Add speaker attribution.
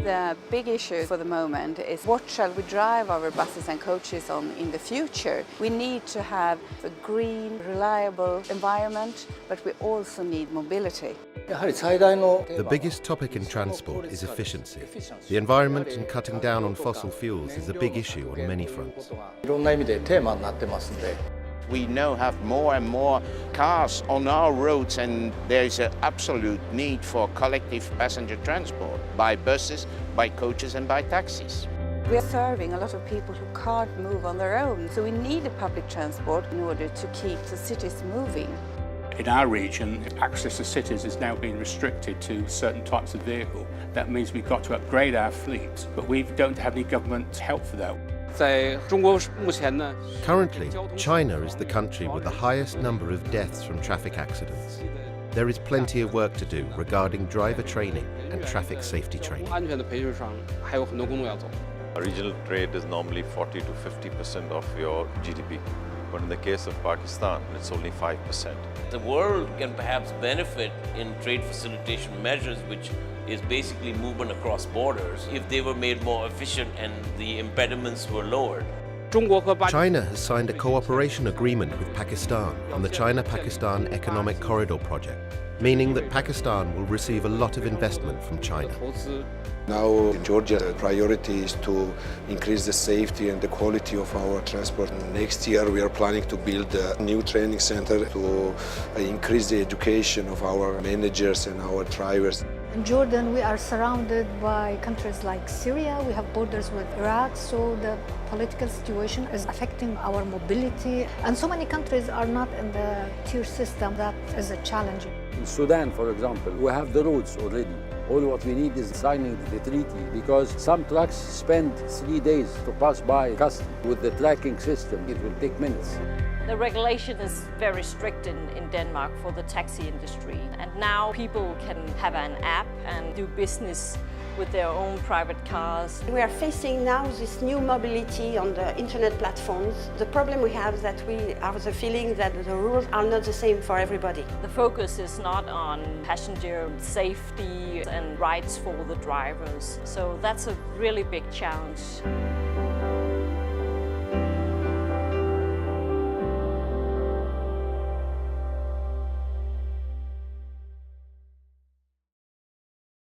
Speaker 1: The big issue for the moment is what shall we drive our buses and coaches on in the future? We need to have a green, reliable environment, but we also need mobility.
Speaker 2: The biggest topic in transport is efficiency. The environment and cutting down on fossil fuels is a big issue on many fronts.
Speaker 3: We now have more and more cars on our roads, and there is an absolute need for collective passenger transport by buses, by coaches and by taxis.
Speaker 1: We are serving a lot of people who can't move on their own, so we need a public transport in order to keep the cities moving.
Speaker 4: In our region, access to cities is now being restricted to certain types of vehicle. That means we've got to upgrade our fleet, but we don't have any government help for that.
Speaker 2: Currently, China is the country with the highest number of deaths from traffic accidents. There is plenty of work to do regarding driver training and traffic safety training.
Speaker 5: Regional trade is normally 40 to 50% of your GDP, but in the case of Pakistan, it's only 5%.
Speaker 6: The world can perhaps benefit in trade facilitation measures, which is basically movement across borders, if they were made more efficient and the impediments were lowered.
Speaker 2: China has signed a cooperation agreement with Pakistan on the China-Pakistan Economic Corridor project, meaning that Pakistan will receive a lot of investment from China.
Speaker 7: Now in Georgia, the priority is to increase the safety and the quality of our transport. Next year we are planning to build a new training center to increase the education of our managers and our drivers.
Speaker 8: In Jordan, we are surrounded by countries like Syria. We have borders with Iraq, so the political situation is affecting our mobility. And so many countries are not in the tier system. That is a challenge.
Speaker 9: In Sudan, for example, we have the roads already. All what we need is signing the treaty, because some trucks spend 3 days to pass by customs. With the tracking system, it will take minutes.
Speaker 10: The regulation is very strict in Denmark for the taxi industry, and now people can have an app and do business with their own private cars.
Speaker 11: We are facing now this new mobility on the internet platforms. The problem we have is that we have the feeling that the rules are not the same for everybody.
Speaker 10: The focus is not on passenger safety and rights for the drivers, so that's a really big challenge.